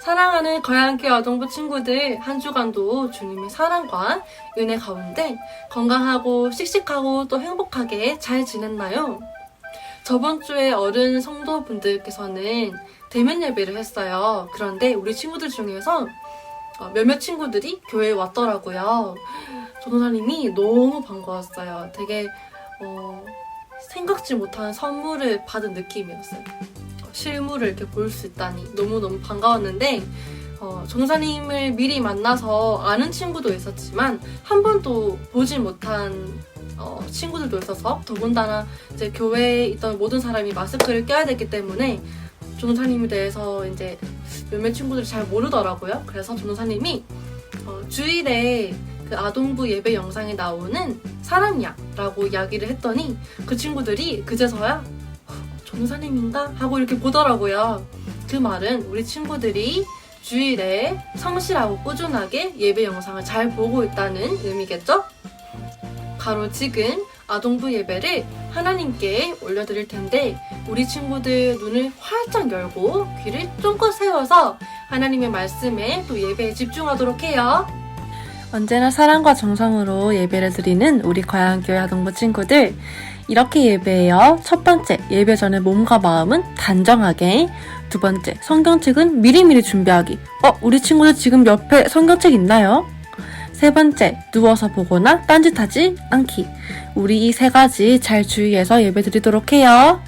사랑하는 거양교회 아동부 친구들, 한 주간도 주님의 사랑과 은혜 가운데 건강하고 씩씩하고 또 행복하게 잘 지냈나요? 저번 주에 어른 성도분들께서는 대면 예배를 했어요. 그런데 우리 친구들 중에서 몇몇 친구들이 교회에 왔더라고요. 전도사님이 너무 반가웠어요. 되게 생각지 못한 선물을 받은 느낌이었어요. 실물을 이렇게 볼 수 있다니 너무너무 반가웠는데 전도사님을 미리 만나서 아는 친구도 있었지만 한 번도 보지 못한 친구들도 있어서, 더군다나 이제 교회에 있던 모든 사람이 마스크를 껴야 되기 때문에 전도사님에 대해서 이제 몇몇 친구들이 잘 모르더라고요. 그래서 전도사님이 주일에 그 아동부 예배 영상에 나오는 사람이야 라고 이야기를 했더니 그 친구들이 그제서야 전도사님인가? 하고 이렇게 보더라고요. 그 말은 우리 친구들이 주일에 성실하고 꾸준하게 예배 영상을 잘 보고 있다는 의미겠죠? 바로 지금 아동부 예배를 하나님께 올려드릴 텐데 우리 친구들 눈을 활짝 열고 귀를 쫑긋 세워서 하나님의 말씀에 또 예배에 집중하도록 해요. 언제나 사랑과 정성으로 예배를 드리는 우리 거양교회 아동부 친구들, 이렇게 예배해요. 첫 번째, 예배 전에 몸과 마음은 단정하게. 두 번째, 성경책은 미리미리 준비하기. 우리 친구들 지금 옆에 성경책 있나요? 세 번째, 누워서 보거나 딴짓하지 않기. 우리 이 세 가지 잘 주의해서 예배 드리도록 해요.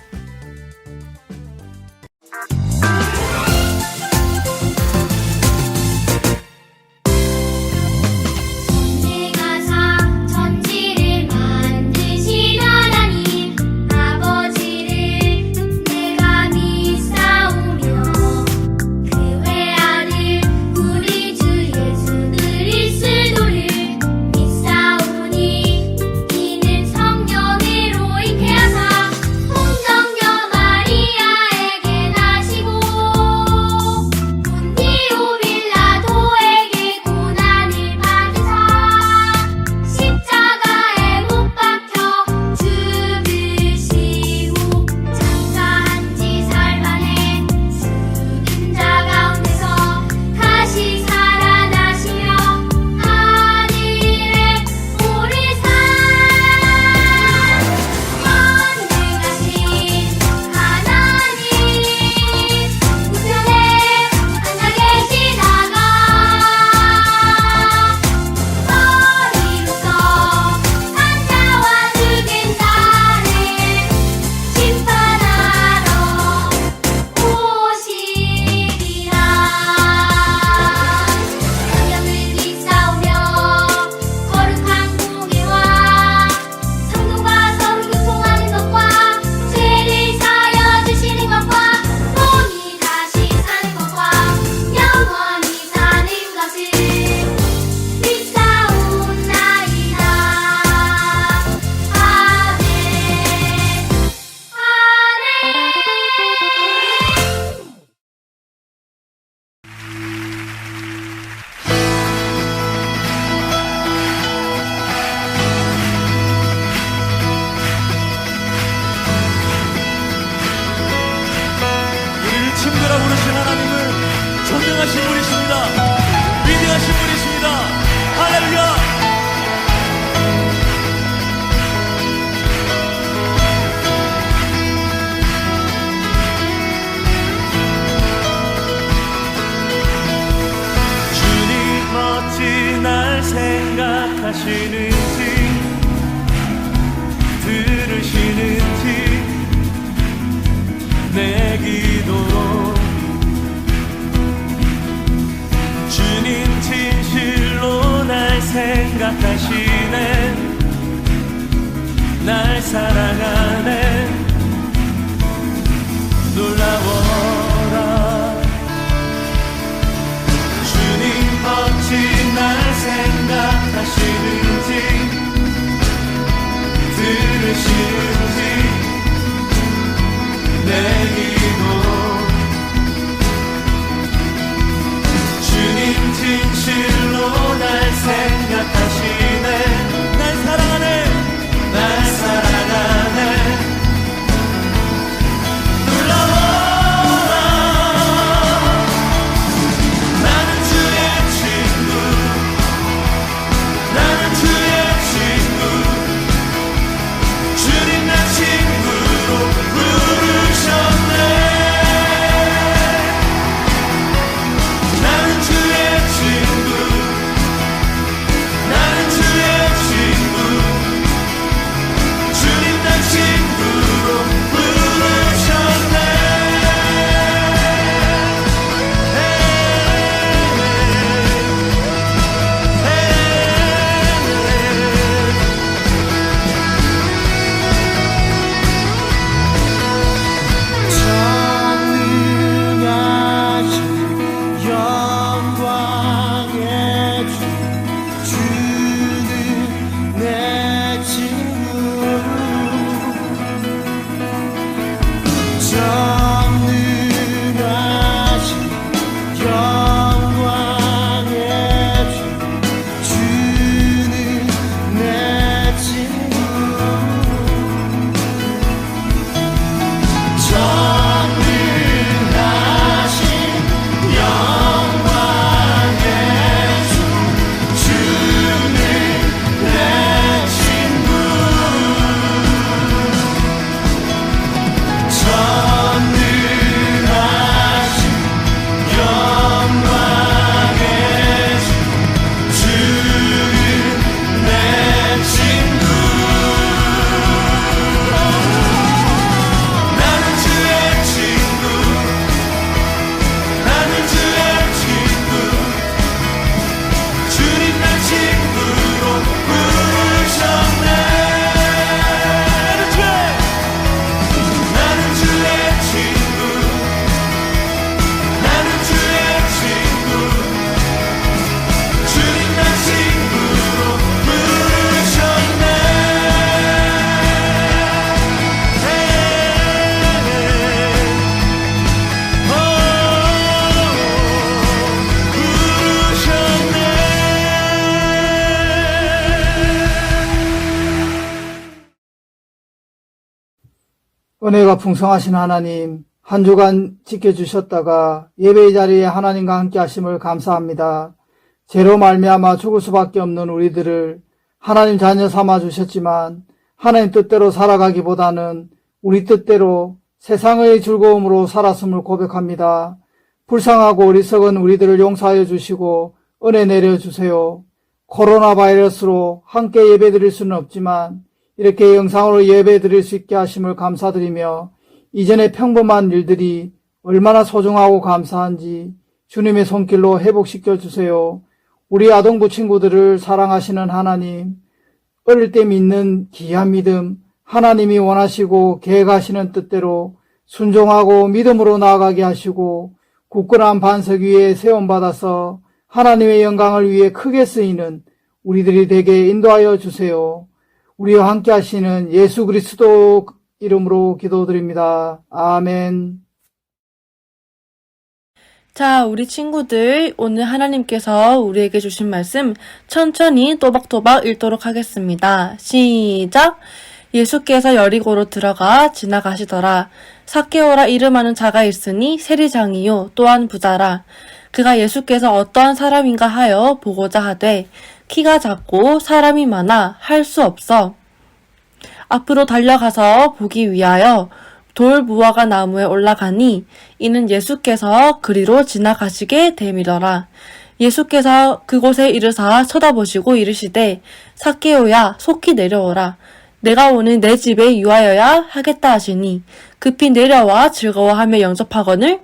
친구라 부르신 하나님은 전능하신 분이십니다. 위대하신 분이십니다. 할렐루야. 주님 어찌 날 생각하시는지 들으시는지 내 기도 주님 진실로 날 생각하시네 날 사랑하네 놀라워라 주님 어찌 날 생각하시는지 들으시는지 내 기도 주님 진실로 날 생각하시네 날 사랑하네 날 사랑하네 은혜가 풍성하신 하나님, 한 주간 지켜주셨다가 예배의 자리에 하나님과 함께 하심을 감사합니다. 죄로 말미암아 죽을 수밖에 없는 우리들을 하나님 자녀 삼아 주셨지만 하나님 뜻대로 살아가기보다는 우리 뜻대로 세상의 즐거움으로 살았음을 고백합니다. 불쌍하고 어리석은 우리들을 용서하여 주시고 은혜 내려주세요. 코로나 바이러스로 함께 예배드릴 수는 없지만 이렇게 영상으로 예배드릴 수 있게 하심을 감사드리며 이전의 평범한 일들이 얼마나 소중하고 감사한지 주님의 손길로 회복시켜 주세요. 우리 아동부 친구들을 사랑하시는 하나님, 어릴 때 믿는 귀한 믿음, 하나님이 원하시고 계획하시는 뜻대로 순종하고 믿음으로 나아가게 하시고 굳건한 반석 위에 세움받아서 하나님의 영광을 위해 크게 쓰이는 우리들이 되게 인도하여 주세요. 우리와 함께 하시는 예수 그리스도 이름으로 기도드립니다. 아멘. 자, 우리 친구들, 오늘 하나님께서 우리에게 주신 말씀 천천히 또박또박 읽도록 하겠습니다. 시작! 예수께서 여리고로 들어가 지나가시더라. 삭개오라 이름하는 자가 있으니 세리장이요 또한 부자라. 그가 예수께서 어떠한 사람인가 하여 보고자 하되 키가 작고 사람이 많아 할 수 없어 앞으로 달려가서 보기 위하여 돌 무화과 나무에 올라가니 이는 예수께서 그리로 지나가시게 됨이더라. 예수께서 그곳에 이르사 쳐다보시고 이르시되 삭개오야 속히 내려오라. 내가 오늘 내 집에 유하여야 하겠다 하시니 급히 내려와 즐거워하며 영접하거늘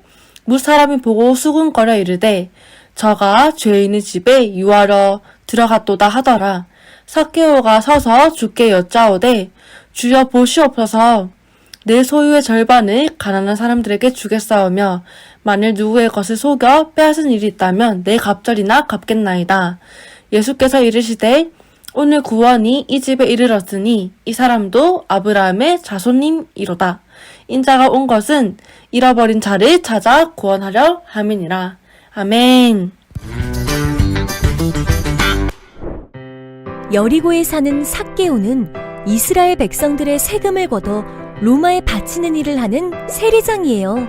무사람이 보고 수군거려 이르되 저가 죄인의 집에 유하러 들어갔도다 하더라. 삭개오가 서서 주께 여짜오되 주여 보시옵소서 내 소유의 절반을 가난한 사람들에게 주겠사오며 만일 누구의 것을 속여 빼앗은 일이 있다면 내 갑절이나 갚겠나이다. 예수께서 이르시되 오늘 구원이 이 집에 이르렀으니 이 사람도 아브라함의 자손님이로다. 인자가 온 것은 잃어버린 자를 찾아 구원하려 함이니라. 아멘. 여리고에 사는 삭개오는 이스라엘 백성들의 세금을 걷어 로마에 바치는 일을 하는 세리장이에요.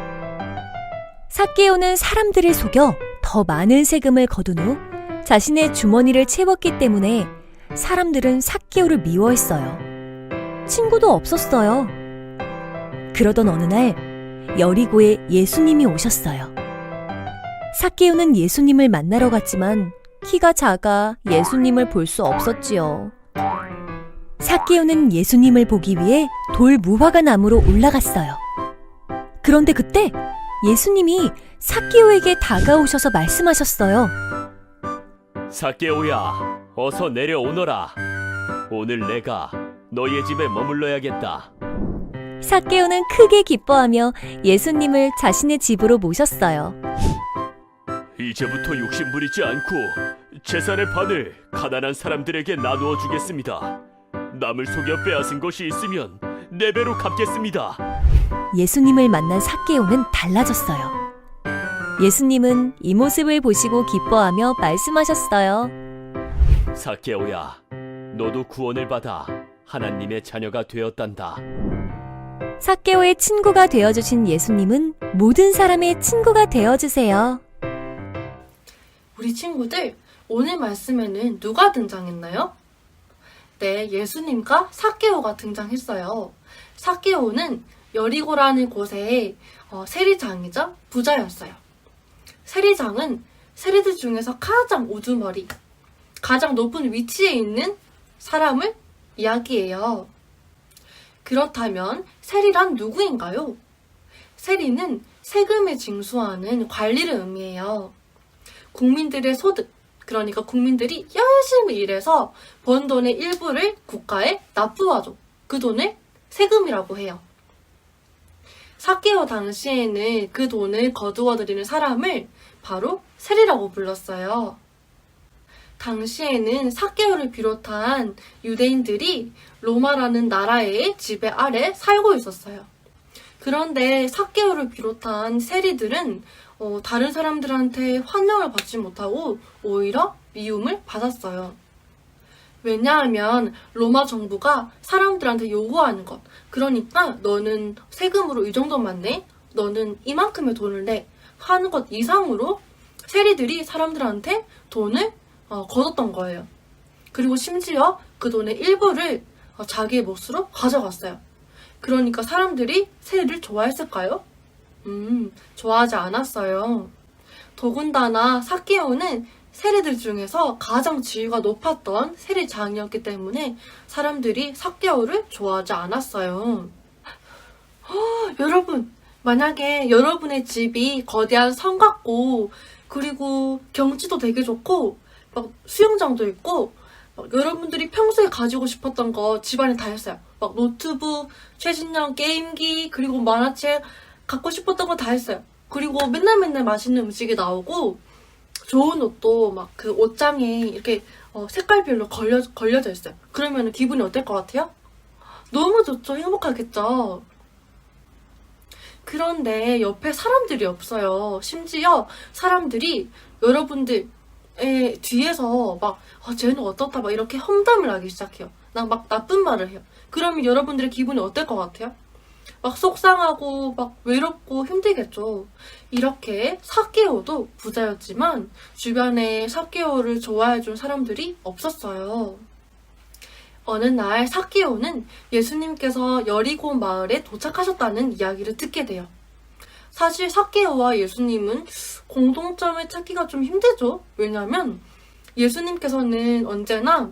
삭개오는 사람들을 속여 더 많은 세금을 거둔 후 자신의 주머니를 채웠기 때문에 사람들은 삭개오를 미워했어요. 친구도 없었어요. 그러던 어느 날 여리고에 예수님이 오셨어요. 삭개오는 예수님을 만나러 갔지만 키가 작아 예수님을 볼 수 없었지요. 삭개오는 예수님을 보기 위해 돌 무화과 나무로 올라갔어요. 그런데 그때 예수님이 삭개오에게 다가오셔서 말씀하셨어요. 삭개오야, 어서 내려오너라. 오늘 내가 너의 집에 머물러야겠다. 삭개오는 크게 기뻐하며 예수님을 자신의 집으로 모셨어요. 이제부터 욕심 부리지 않고 재산의 반을 가난한 사람들에게 나누어 주겠습니다. 남을 속여 빼앗은 것이 있으면 4배로 갚겠습니다. 예수님을 만난 삭개오는 달라졌어요. 예수님은 이 모습을 보시고 기뻐하며 말씀하셨어요. 삭개오야, 너도 구원을 받아 하나님의 자녀가 되었단다. 삭개오의 친구가 되어주신 예수님은 모든 사람의 친구가 되어주세요. 우리 친구들, 오늘 말씀에는 누가 등장했나요? 네, 예수님과 삭개오가 등장했어요. 삭개오는 여리고라는 곳의 세리장이자 부자였어요. 세리장은 세리들 중에서 가장 우두머리, 가장 높은 위치에 있는 사람을 이야기해요. 그렇다면 세리란 누구인가요? 세리는 세금을 징수하는 관리를 의미해요. 국민들의 소득, 그러니까 국민들이 열심히 일해서 번 돈의 일부를 국가에 납부하죠. 그 돈을 세금이라고 해요. 삭개오 당시에는 그 돈을 거두어들이는 사람을 바로 세리라고 불렀어요. 당시에는 삭개오를 비롯한 유대인들이 로마라는 나라의 지배 아래 살고 있었어요. 그런데 삭개오를 비롯한 세리들은 다른 사람들한테 환영을 받지 못하고 오히려 미움을 받았어요. 왜냐하면 로마 정부가 사람들한테 요구하는 것. 그러니까 너는 세금으로 이 정도만 내, 너는 이만큼의 돈을 내 하는 것 이상으로 세리들이 사람들한테 돈을 걷었던 거예요. 그리고 심지어 그 돈의 일부를 자기의 몫으로 가져갔어요. 그러니까 사람들이 세리를 좋아했을까요? 좋아하지 않았어요. 더군다나 삭개오는 세리들 중에서 가장 지위가 높았던 세리장이었기 때문에 사람들이 삭개오를 좋아하지 않았어요. 여러분, 만약에 여러분의 집이 거대한 성 같고 그리고 경치도 되게 좋고 막 수영장도 있고 막 여러분들이 평소에 가지고 싶었던 거 집안에 다 했어요. 막 노트북, 최신형 게임기, 그리고 만화책 갖고 싶었던 거 다 했어요. 그리고 맨날 맛있는 음식이 나오고 좋은 옷도 막 그 옷장에 이렇게 색깔별로 걸려져 있어요. 그러면 기분이 어떨 것 같아요? 너무 좋죠. 행복하겠죠. 그런데 옆에 사람들이 없어요. 심지어 사람들이 여러분들의 뒤에서 막 쟤는 어떻다 막 이렇게 험담을 하기 시작해요. 막 나쁜 말을 해요. 그러면 여러분들의 기분이 어떨 것 같아요? 막 속상하고 막 외롭고 힘들겠죠. 이렇게 삭개오도 부자였지만 주변에 삭개오를 좋아해준 사람들이 없었어요. 어느 날 삭개오는 예수님께서 여리고 마을에 도착하셨다는 이야기를 듣게 돼요. 사실 삭개오와 예수님은 공통점을 찾기가 좀 힘들죠. 왜냐하면 예수님께서는 언제나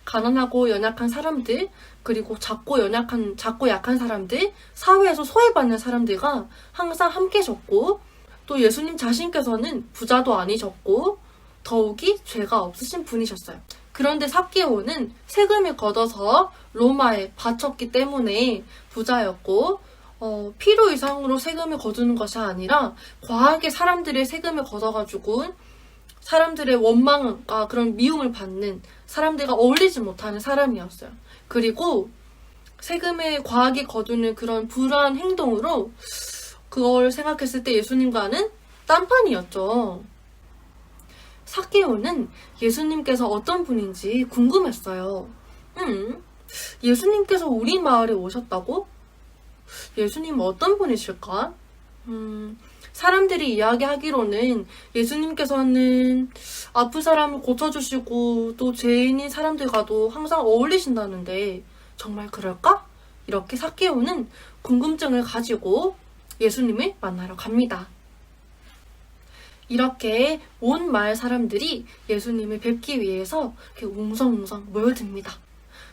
가난하고 연약한 사람들, 그리고 작고 약한 사람들, 사회에서 소외받는 사람들과 항상 함께 계셨고, 또 예수님 자신께서는 부자도 아니셨고 더욱이 죄가 없으신 분이셨어요. 그런데 삭개오는 세금을 걷어서 로마에 바쳤기 때문에 부자였고 필요 이상으로 세금을 거두는 것이 아니라 과하게 사람들의 세금을 걷어가지고 사람들의 원망과 그런 미움을 받는, 사람들과 어울리지 못하는 사람이었어요. 그리고 세금을 과하게 거두는 그런 불우한 행동으로 그걸 생각했을 때 예수님과는 딴판이었죠. 삭개오는 예수님께서 어떤 분인지 궁금했어요. 예수님께서 우리 마을에 오셨다고? 예수님은 어떤 분이실까? 사람들이 이야기하기로는 예수님께서는 아픈 사람을 고쳐주시고 또 죄인인 사람들과도 항상 어울리신다는데 정말 그럴까? 이렇게 삭개오는 궁금증을 가지고 예수님을 만나러 갑니다. 이렇게 온 마을 사람들이 예수님을 뵙기 위해서 이렇게 웅성웅성 모여듭니다.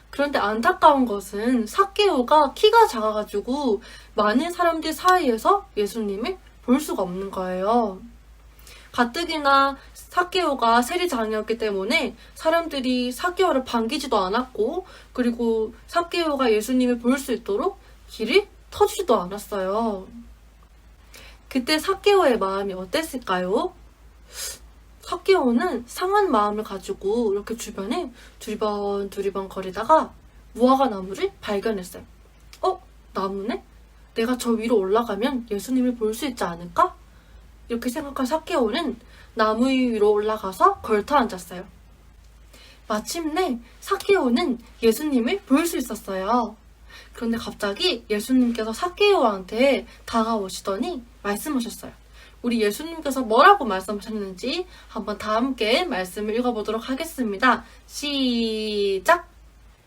그런데 안타까운 것은 삭개오가 키가 작아가지고 많은 사람들 사이에서 예수님을 볼 수가 없는 거예요. 가뜩이나 삭개오가 세리장이었기 때문에 사람들이 삭개오를 반기지도 않았고, 그리고 삭개오가 예수님을 볼 수 있도록 길을 터주지도 않았어요. 그때 삭개오의 마음이 어땠을까요? 삭개오는 상한 마음을 가지고 이렇게 주변에 두리번 거리다가 무화과 나무를 발견했어요. 나무네? 내가 저 위로 올라가면 예수님을 볼 수 있지 않을까? 이렇게 생각한 삭개오는 나무 위로 올라가서 걸터 앉았어요. 마침내 삭개오는 예수님을 볼 수 있었어요. 그런데 갑자기 예수님께서 삭개오한테 다가오시더니 말씀하셨어요. 우리 예수님께서 뭐라고 말씀하셨는지 한번 다 함께 말씀을 읽어보도록 하겠습니다. 시작!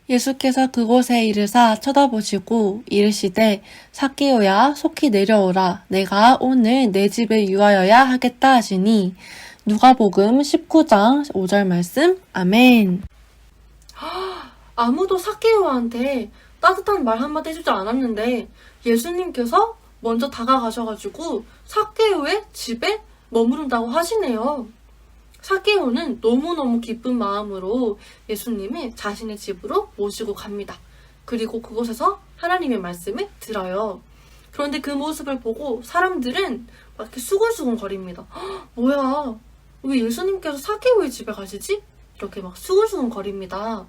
예수께서 그곳에 이르사 쳐다보시고 이르시되 삭개오야 속히 내려오라. 내가 오늘 내 집에 유하여야 하겠다 하시니 누가복음 19장 5절 말씀. 아멘. 아무도 삭개오한테 따뜻한 말 한마디 해주지 않았는데 예수님께서 먼저 다가가셔가지고 삭개오의 집에 머무른다고 하시네요. 삭개오는 너무너무 기쁜 마음으로 예수님을 자신의 집으로 모시고 갑니다. 그리고 그곳에서 하나님의 말씀을 들어요. 그런데 그 모습을 보고 사람들은 막 이렇게 수근수근 거립니다. 뭐야, 왜 예수님께서 삭개오의 집에 가시지? 이렇게 막 수근수근 거립니다.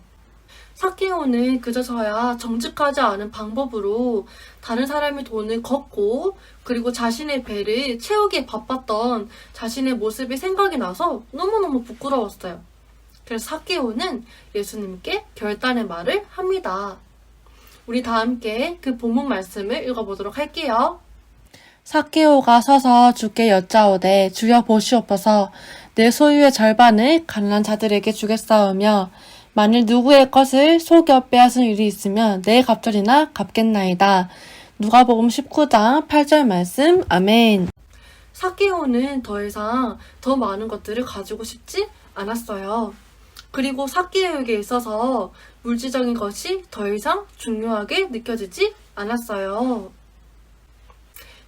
삭개오는 그저서야 정직하지 않은 방법으로 다른 사람의 돈을 걷고 그리고 자신의 배를 채우기에 바빴던 자신의 모습이 생각이 나서 너무너무 부끄러웠어요. 그래서 삭개오는 예수님께 결단의 말을 합니다. 우리 다 함께 그 본문 말씀을 읽어보도록 할게요. 삭개오가 서서 주께 여짜오되 주여 보시옵소서 내 소유의 절반을 가난한 자들에게 주겠사오며 만일 누구의 것을 속여 빼앗은 일이 있으면 내 갑절이나 갚겠나이다. 누가복음 19장 8절 말씀. 아멘. 삭개오는 더 이상 더 많은 것들을 가지고 싶지 않았어요. 그리고 삭개오에게 있어서 물질적인 것이 더 이상 중요하게 느껴지지 않았어요.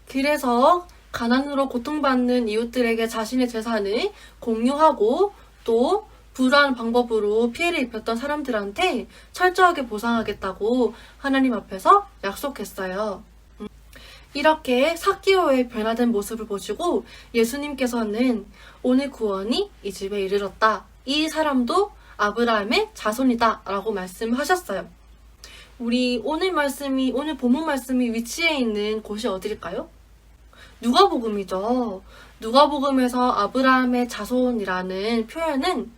그래서 가난으로 고통받는 이웃들에게 자신의 재산을 공유하고 또 불우한 방법으로 피해를 입혔던 사람들한테 철저하게 보상하겠다고 하나님 앞에서 약속했어요. 이렇게 삭개오의 변화된 모습을 보시고 예수님께서는 오늘 구원이 이 집에 이르렀다. 이 사람도 아브라함의 자손이다 라고 말씀하셨어요. 우리 오늘 본문 말씀이 위치해 있는 곳이 어디일까요? 누가복음이죠. 누가복음에서 아브라함의 자손이라는 표현은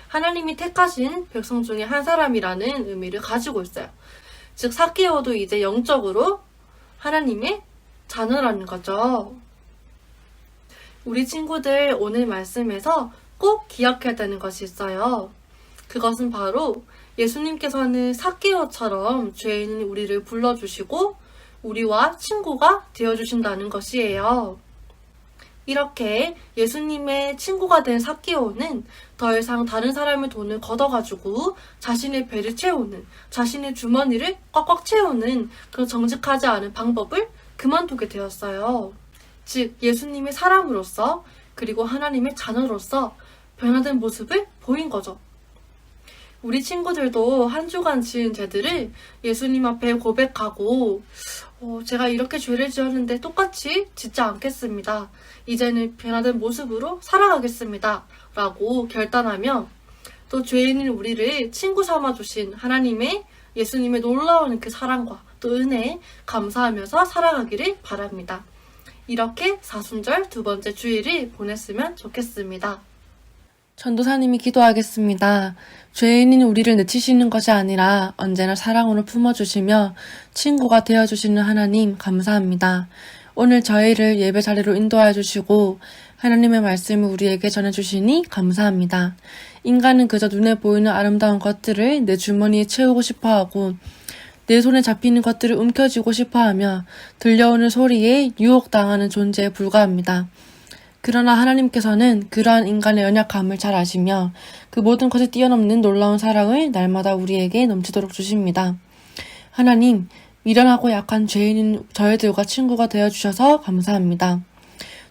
하나님이 택하신 백성 중에 한 사람이라는 의미를 가지고 있어요. 즉 삭개오도 이제 영적으로 하나님의 자녀라는 거죠. 우리 친구들 오늘 말씀에서 꼭 기억해야 되는 것이 있어요. 그것은 바로 예수님께서는 삭개오처럼 죄인인 우리를 불러주시고 우리와 친구가 되어주신다는 것이에요. 이렇게 예수님의 친구가 된 삭개오는 더 이상 다른 사람의 돈을 걷어가지고 자신의 배를 채우는, 자신의 주머니를 꽉꽉 채우는 그런 정직하지 않은 방법을 그만두게 되었어요. 즉 예수님의 사람으로서 그리고 하나님의 자녀로서 변화된 모습을 보인 거죠. 우리 친구들도 한 주간 지은 죄들을 예수님 앞에 고백하고 제가 이렇게 죄를 지었는데 똑같이 짓지 않겠습니다. 이제는 변화된 모습으로 살아가겠습니다. 라고 결단하며 또 죄인인 우리를 친구 삼아주신 하나님의 예수님의 놀라운 그 사랑과 또 은혜에 감사하면서 살아가기를 바랍니다. 이렇게 사순절 두 번째 주일을 보냈으면 좋겠습니다. 전도사님이 기도하겠습니다. 죄인인 우리를 내치시는 것이 아니라 언제나 사랑으로 품어주시며 친구가 되어주시는 하나님 감사합니다. 오늘 저희를 예배 자리로 인도하여 주시고 하나님의 말씀을 우리에게 전해주시니 감사합니다. 인간은 그저 눈에 보이는 아름다운 것들을 내 주머니에 채우고 싶어하고 내 손에 잡히는 것들을 움켜쥐고 싶어하며 들려오는 소리에 유혹당하는 존재에 불과합니다. 그러나 하나님께서는 그러한 인간의 연약함을 잘 아시며 그 모든 것을 뛰어넘는 놀라운 사랑을 날마다 우리에게 넘치도록 주십니다. 하나님, 미련하고 약한 죄인인 저희들과 친구가 되어주셔서 감사합니다.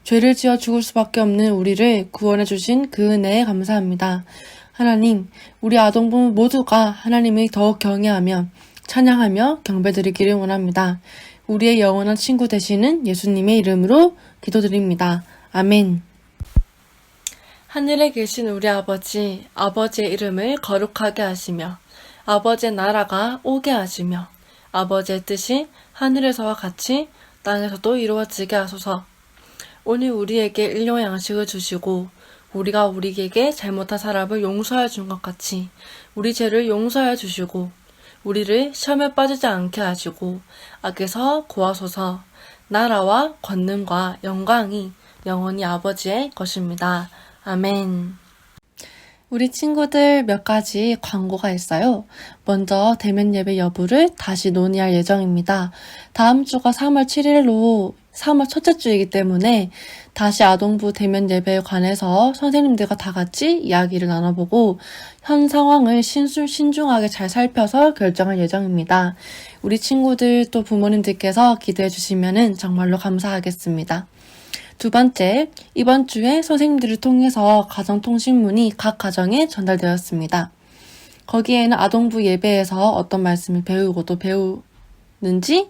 죄를 지어 죽을 수밖에 없는 우리를 구원해 주신 그 은혜에 감사합니다. 하나님, 우리 아동부 모두가 하나님을 더욱 경외하며 찬양하며 경배드리기를 원합니다. 우리의 영원한 친구 되시는 예수님의 이름으로 기도드립니다. 아멘. 하늘에 계신 우리 아버지, 아버지의 이름을 거룩하게 하시며 아버지의 나라가 오게 하시며 아버지의 뜻이 하늘에서와 같이 땅에서도 이루어지게 하소서. 오늘 우리에게 일용의 양식을 주시고 우리가 우리에게 잘못한 사람을 용서해 준 것 같이 우리 죄를 용서해 주시고 우리를 시험에 빠지지 않게 하시고 악에서 구하소서. 나라와 권능과 영광이 영원히 아버지의 것입니다. 아멘. 우리 친구들 몇 가지 광고가 있어요. 먼저 대면 예배 여부를 다시 논의할 예정입니다. 다음 주가 3월 7일로 3월 첫째 주이기 때문에 다시 아동부 대면 예배에 관해서 선생님들과 다 같이 이야기를 나눠보고 현 상황을 신중하게 잘 살펴서 결정할 예정입니다. 우리 친구들 또 부모님들께서 기대해 주시면 정말로 감사하겠습니다. 두 번째, 이번 주에 선생님들을 통해서 가정통신문이 각 가정에 전달되었습니다. 거기에는 아동부 예배에서 어떤 말씀을 배우고 또 배우는지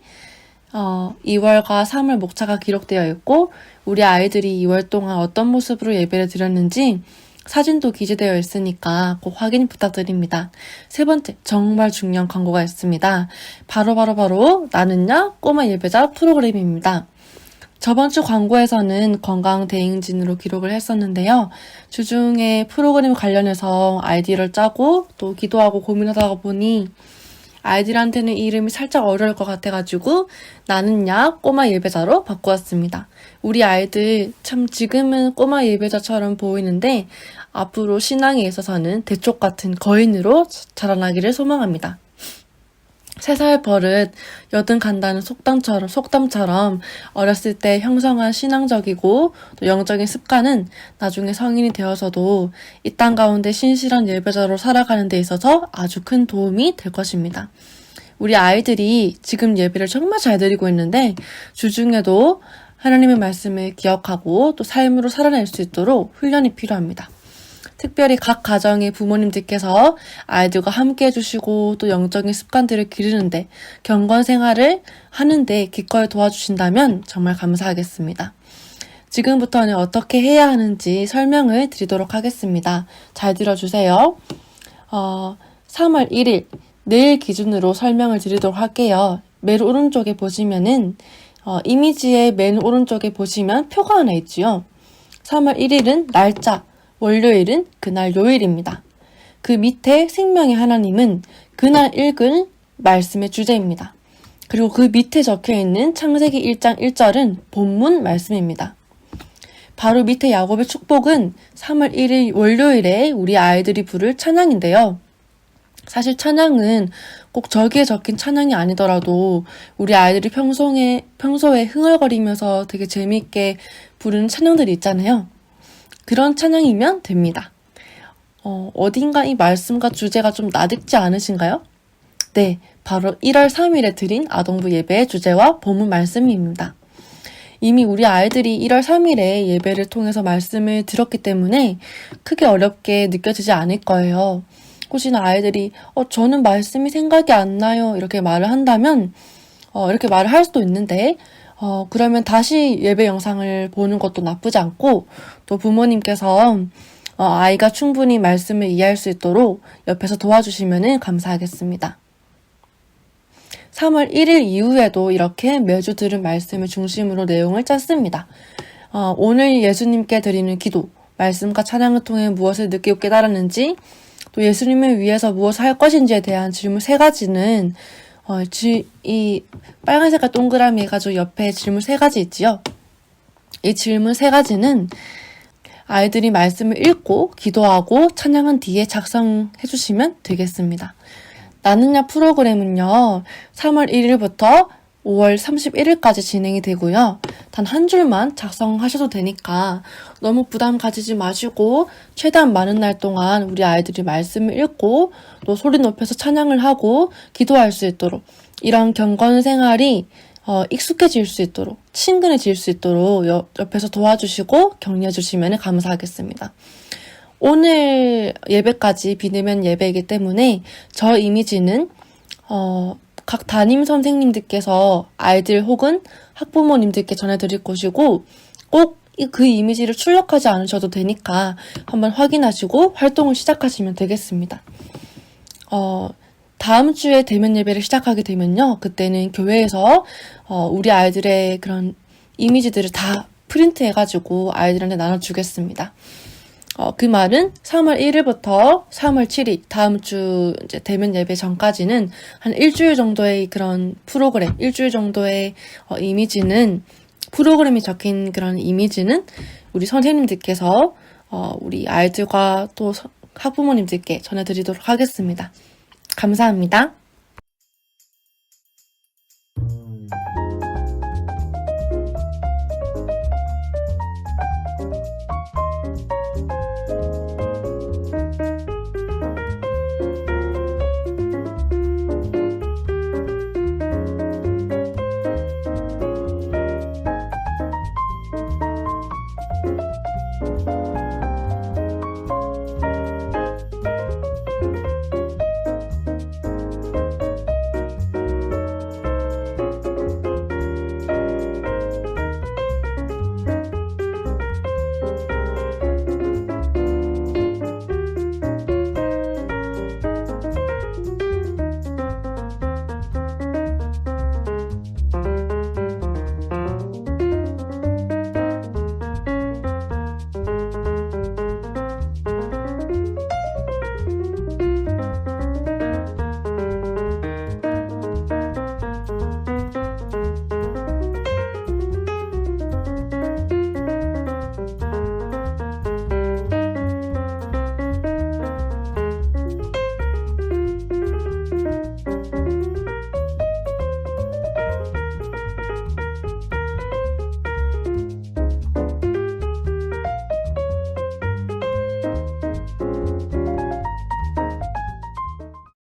2월과 3월 목차가 기록되어 있고 우리 아이들이 2월 동안 어떤 모습으로 예배를 드렸는지 사진도 기재되어 있으니까 꼭 확인 부탁드립니다. 세 번째, 정말 중요한 광고가 있습니다. 바로 나는야 꼬마 예배자 프로그램입니다. 저번 주 광고에서는 건강 대행진으로 기록을 했었는데요. 주중에 프로그램 관련해서 아이디어를 짜고 또 기도하고 고민하다가 보니 아이들한테는 이름이 살짝 어려울 것 같아가지고 나는야 꼬마 예배자로 바꾸었습니다. 우리 아이들 참 지금은 꼬마 예배자처럼 보이는데 앞으로 신앙에 있어서는 대쪽 같은 거인으로 자라나기를 소망합니다. 3살 버릇 여든 간다는 속담처럼 어렸을 때 형성한 신앙적이고 또 영적인 습관은 나중에 성인이 되어서도 이 땅 가운데 신실한 예배자로 살아가는 데 있어서 아주 큰 도움이 될 것입니다. 우리 아이들이 지금 예배를 정말 잘 드리고 있는데 주중에도 하나님의 말씀을 기억하고 또 삶으로 살아낼 수 있도록 훈련이 필요합니다. 특별히 각 가정의 부모님들께서 아이들과 함께 해주시고 또 영적인 습관들을 기르는데 경건 생활을 하는데 기꺼이 도와주신다면 정말 감사하겠습니다. 지금부터는 어떻게 해야 하는지 설명을 드리도록 하겠습니다. 잘 들어주세요. 3월 1일 내일 기준으로 설명을 드리도록 할게요. 맨 오른쪽에 보시면은 이미지의 맨 오른쪽에 보시면 표가 하나 있지요. 3월 1일은 날짜, 월요일은 그날 요일입니다. 그 밑에 생명의 하나님은 그날 읽을 말씀의 주제입니다. 그리고 그 밑에 적혀있는 창세기 1장 1절은 본문 말씀입니다. 바로 밑에 야곱의 축복은 3월 1일 월요일에 우리 아이들이 부를 찬양인데요. 사실 찬양은 꼭 저기에 적힌 찬양이 아니더라도 우리 아이들이 평소에 흥얼거리면서 되게 재미있게 부르는 찬양들이 있잖아요. 그런 찬양이면 됩니다. 어딘가 이 말씀과 주제가 좀 나득지 않으신가요? 네, 바로 1월 3일에 드린 아동부 예배의 주제와 본문 말씀입니다. 이미 우리 아이들이 1월 3일에 예배를 통해서 말씀을 들었기 때문에 크게 어렵게 느껴지지 않을 거예요. 혹시나 아이들이 저는 말씀이 생각이 안 나요 이렇게 말을 한다면 이렇게 말을 할 수도 있는데 그러면 다시 예배 영상을 보는 것도 나쁘지 않고 또 부모님께서 아이가 충분히 말씀을 이해할 수 있도록 옆에서 도와주시면 감사하겠습니다. 3월 1일 이후에도 이렇게 매주 들은 말씀을 중심으로 내용을 짰습니다. 오늘 예수님께 드리는 기도, 말씀과 찬양을 통해 무엇을 느끼고 깨달았는지 또 예수님을 위해서 무엇을 할 것인지에 대한 질문 3가지는 이 빨간 색깔 동그라미 해가지고 옆에 질문 3가지 있지요. 이 질문 3가지는 아이들이 말씀을 읽고 기도하고 찬양한 뒤에 작성해 주시면 되겠습니다. 나는야 프로그램은요 3월 1일부터 5월 31일까지 진행이 되고요. 단 한 줄만 작성하셔도 되니까 너무 부담 가지지 마시고 최대한 많은 날 동안 우리 아이들이 말씀을 읽고 또 소리 높여서 찬양을 하고 기도할 수 있도록 이런 경건 생활이 익숙해질 수 있도록 친근해질 수 있도록 옆에서 도와주시고 격려해 주시면 감사하겠습니다. 오늘 예배까지 비대면 예배이기 때문에 저 이미지는 각 담임 선생님들께서 아이들 혹은 학부모님들께 전해드릴 것이고 꼭 그 이미지를 출력하지 않으셔도 되니까 한번 확인하시고 활동을 시작하시면 되겠습니다. 다음 주에 대면 예배를 시작하게 되면요. 그때는 교회에서 우리 아이들의 그런 이미지들을 다 프린트해가지고 아이들한테 나눠주겠습니다. 그 말은 3월 1일부터 3월 7일 다음 주 이제 대면 예배 전까지는 한 일주일 정도의 그런 프로그램, 일주일 정도의 이미지는 프로그램이 적힌 그런 이미지는 우리 선생님들께서 우리 아이들과 또 학부모님들께 전해드리도록 하겠습니다. 감사합니다.